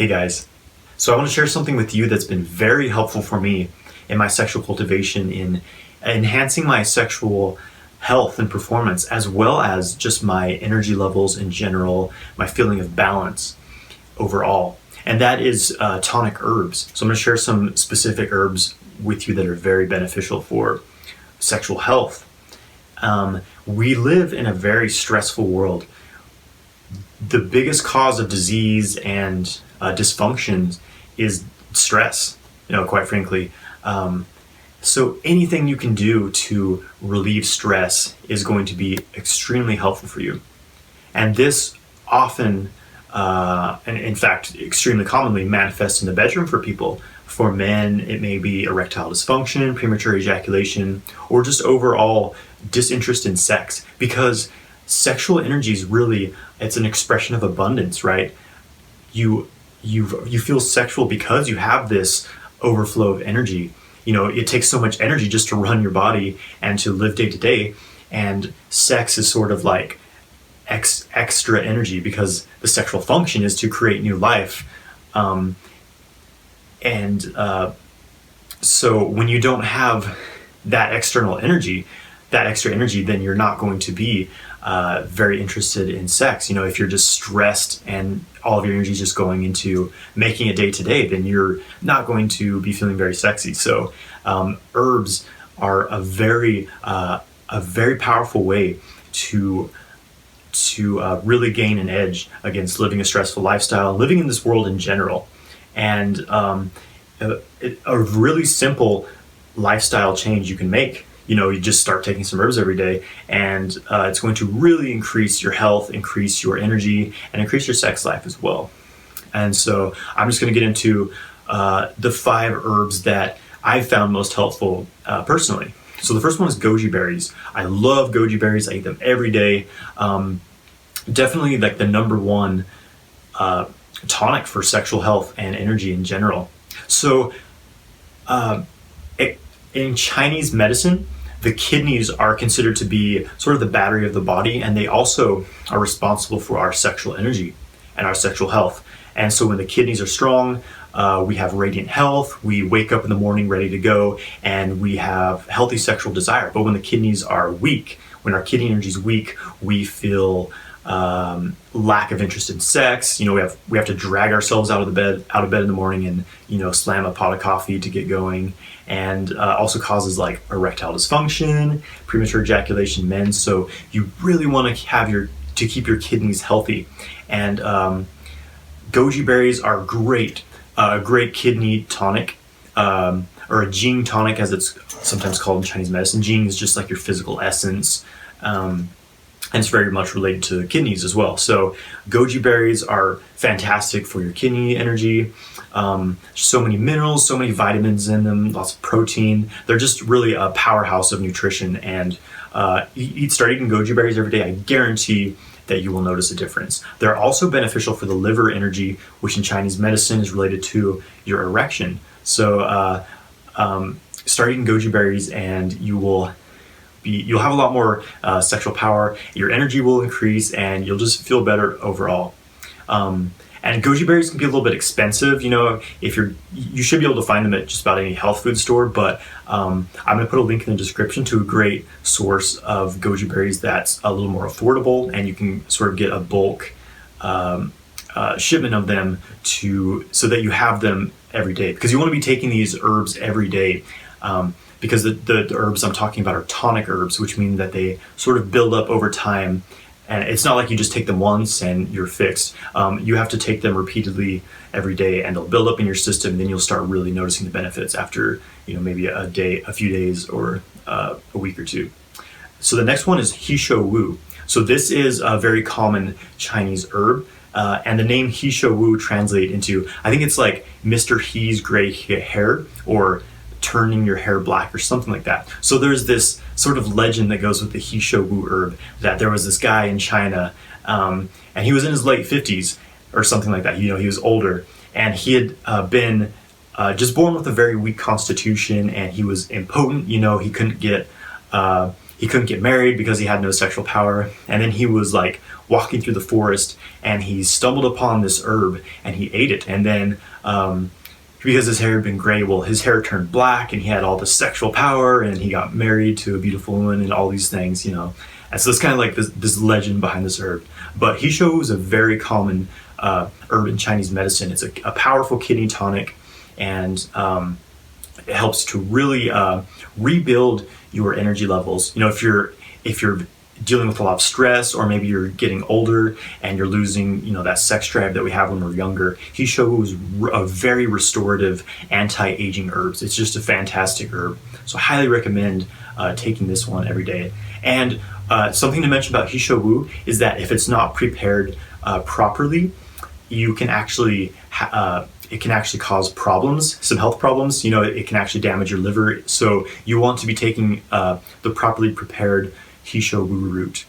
Hey guys, so I want to share something with you that's been very helpful for me in my sexual cultivation, in enhancing my sexual health and performance, as well as just my energy levels in general, my feeling of balance overall. And that is tonic herbs. So I'm going to share some specific herbs with you that are very beneficial for sexual health. We live in a very stressful world. The biggest cause of disease and dysfunction is stress, quite frankly. So anything you can do to relieve stress is going to be extremely helpful for you. And this often, and in fact, extremely commonly manifests in the bedroom for people. For men, it may be erectile dysfunction, premature ejaculation, or just overall disinterest in sex, because sexual energy is really, it's an expression of abundance, right? You feel sexual because you have this overflow of energy. It takes so much energy just to run your body and to live day to day, and sex is sort of like extra energy because the sexual function is to create new life. So when you don't have that extra energy, then you're not going to be very interested in sex. If you're just stressed and all of your energy is just going into making it day to day, then you're not going to be feeling very sexy. So herbs are a very powerful way to really gain an edge against living a stressful lifestyle, living in this world in general. And a really simple lifestyle change you can make. You just start taking some herbs every day, and it's going to really increase your health, increase your energy, and increase your sex life as well. And so I'm just going to get into the 5 herbs that I found most helpful personally. So the first one is goji berries. I love goji berries. I eat them every day. Definitely like the number one tonic for sexual health and energy in general. So in Chinese medicine, the kidneys are considered to be sort of the battery of the body, and they also are responsible for our sexual energy and our sexual health. And so when the kidneys are strong, we have radiant health, we wake up in the morning ready to go, and we have healthy sexual desire. But when the kidneys are weak, when our kidney energy is weak, we feel lack of interest in sex. We have to drag ourselves out of bed in the morning and slam a pot of coffee to get going, and also causes like erectile dysfunction, premature ejaculation in men. So you really want to keep your kidneys healthy, and goji berries are great kidney tonic, or a jing tonic as it's sometimes called in Chinese medicine. Jing is just like your physical essence. And it's very much related to the kidneys as well. So goji berries are fantastic for your kidney energy. So many minerals, so many vitamins in them, lots of protein. They're just really a powerhouse of nutrition. And start eating goji berries every day. I guarantee that you will notice a difference. They're also beneficial for the liver energy, which in Chinese medicine is related to your erection. So start eating goji berries and you'll have a lot more sexual power, your energy will increase, and you'll just feel better overall. And goji berries can be a little bit expensive. You should be able to find them at just about any health food store, but I'm going to put a link in the description to a great source of goji berries that's a little more affordable, and you can sort of get a bulk shipment of them so that you have them every day, because you want to be taking these herbs every day. Because the herbs I'm talking about are tonic herbs, which mean that they sort of build up over time. And it's not like you just take them once and you're fixed. You have to take them repeatedly every day, and they'll build up in your system. Then you'll start really noticing the benefits after maybe a few days, or a week or two. So the next one is He Shou Wu. So this is a very common Chinese herb. And the name He Shou Wu translates into, I think it's like Mr. He's gray hair, or turning your hair black, or something like that. So there's this sort of legend that goes with the He Shou Wu herb, that there was this guy in China, and he was in his late 50s or something like that. He was older, and he had been just born with a very weak constitution, and he was impotent. He couldn't get he couldn't get married because he had no sexual power. And then he was like walking through the forest and he stumbled upon this herb and he ate it. And then because his hair had been gray, well, his hair turned black and he had all this sexual power and he got married to a beautiful woman and all these things, you know. And so it's kind of like this legend behind this herb. But He Shou Wu is a very common herb in Chinese medicine. It's a powerful kidney tonic, and it helps to really rebuild your energy levels. You know, if you're dealing with a lot of stress, or maybe you're getting older and you're losing, you know, that sex drive that we have when we're younger, He Shou Wu is a very restorative, anti-aging herbs. It's just a fantastic herb. So I highly recommend taking this one every day. And something to mention about He Shou Wu is that if it's not prepared properly, you can actually it can actually cause problems, some health problems. You know, it can actually damage your liver. So you want to be taking the properly prepared He Shou Wu root,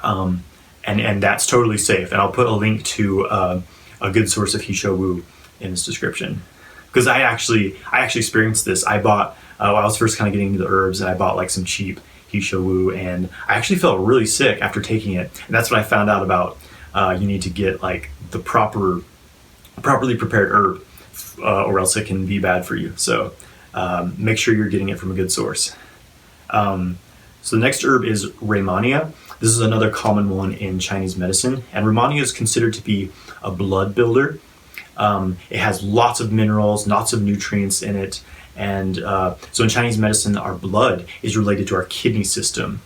and that's totally safe. And I'll put a link to a good source of He Shou Wu in this description, because I actually experienced this. I bought while I was first kind of getting into the herbs, and I bought like some cheap He Shou Wu, and I actually felt really sick after taking it. And that's when I found out about you need to get like the properly prepared herb, or else it can be bad for you. So make sure you're getting it from a good source. So the next herb is Rehmannia. This is another common one in Chinese medicine, and Rehmannia is considered to be a blood builder. It has lots of minerals, lots of nutrients in it, and so in Chinese medicine, our blood is related to our kidney system,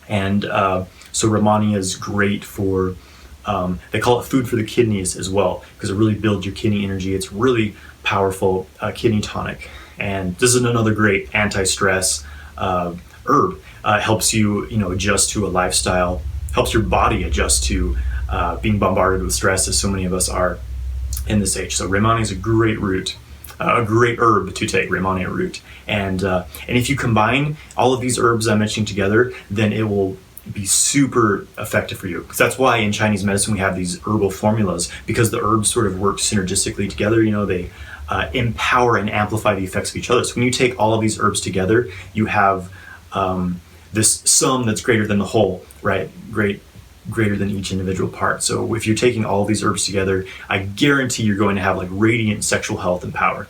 and so Rehmannia is great for, they call it food for the kidneys as well, because it really builds your kidney energy. It's really powerful kidney tonic, and this is another great anti-stress herb. Helps you, you know, adjust to a lifestyle, helps your body adjust to being bombarded with stress, as so many of us are in this age. So Rehmannia is a great root, a great herb to take, Rehmannia root. And if you combine all of these herbs I'm mentioning together, then it will be super effective for you. Because that's why in Chinese medicine we have these herbal formulas, because the herbs sort of work synergistically together. You know, they empower and amplify the effects of each other. So when you take all of these herbs together, you have this sum that's greater than the whole, right? Greater than each individual part. So if you're taking all of these herbs together, I guarantee you're going to have like radiant sexual health and power.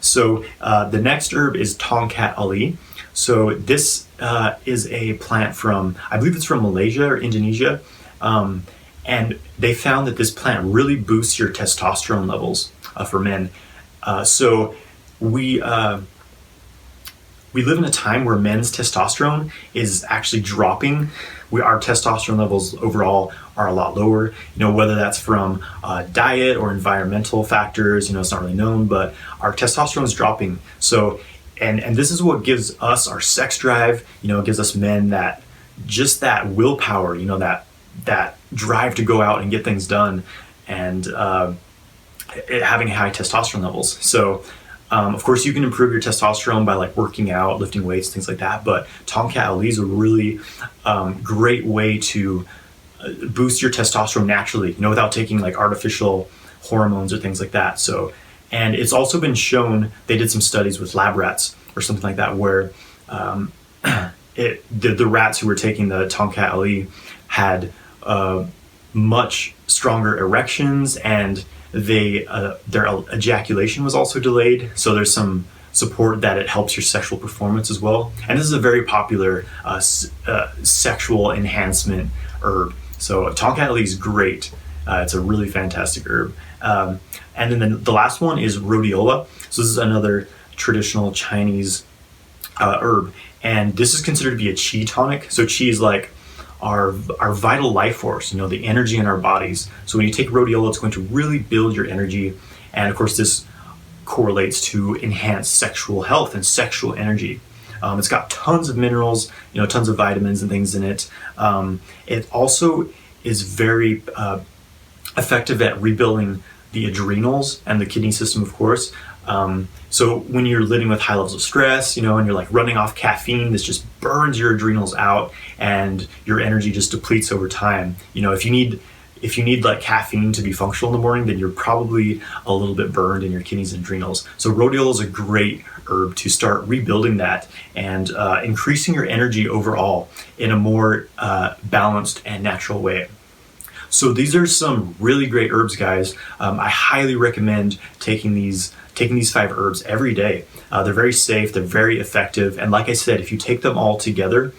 So the next herb is Tongkat Ali. So this is a plant from, I believe it's from Malaysia or Indonesia. And they found that this plant really boosts your testosterone levels for men. So we live in a time where men's testosterone is actually dropping. Our testosterone levels overall are a lot lower, you know, whether that's from diet or environmental factors, you know, it's not really known, but our testosterone is dropping. So, and this is what gives us our sex drive, you know, it gives us men that willpower, you know, that drive to go out and get things done, and having high testosterone levels. So, of course, you can improve your testosterone by like working out, lifting weights, things like that. But Tongkat Ali is a really great way to boost your testosterone naturally, you know, without taking like artificial hormones or things like that. So, and it's also been shown, they did some studies with lab rats or something like that, where the rats who were taking the Tongkat Ali had much stronger erections, and their ejaculation was also delayed. So there's some support that it helps your sexual performance as well. And this is a very popular sexual enhancement herb. So Tongkat Ali is great. It's a really fantastic herb. And then the last one is rhodiola. So this is another traditional Chinese herb. And this is considered to be a qi tonic. So qi is like our vital life force, you know, the energy in our bodies. So when you take rhodiola, it's going to really build your energy. And of course, this correlates to enhanced sexual health and sexual energy. It's got tons of minerals, you know, tons of vitamins and things in it. It also is very effective at rebuilding the adrenals and the kidney system, of course. So when you're living with high levels of stress, you know, and you're like running off caffeine, this just burns your adrenals out and your energy just depletes over time. You know, if you need if you need like caffeine to be functional in the morning, then you're probably a little bit burned in your kidneys and adrenals. So rhodiola is a great herb to start rebuilding that and increasing your energy overall in a more balanced and natural way. So these are some really great herbs, guys. I highly recommend taking these 5 herbs every day. They're very safe, they're very effective, and like I said, if you take them all together,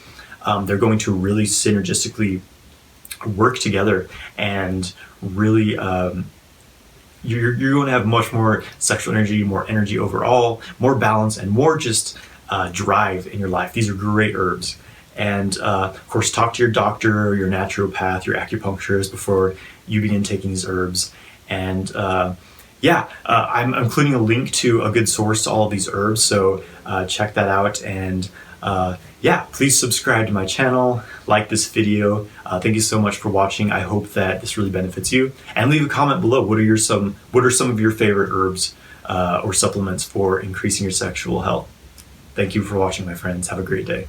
they're going to really synergistically work together and really you're going to have much more sexual energy, more energy overall, more balance, and more just drive in your life. These are great herbs. And of course, talk to your doctor, your naturopath, your acupuncturist before you begin taking these herbs. And I'm including a link to a good source to all of these herbs, so check that out. And please subscribe to my channel, like this video. Thank you so much for watching. I hope that this really benefits you. And leave a comment below. What are some of your favorite herbs or supplements for increasing your sexual health? Thank you for watching, my friends. Have a great day.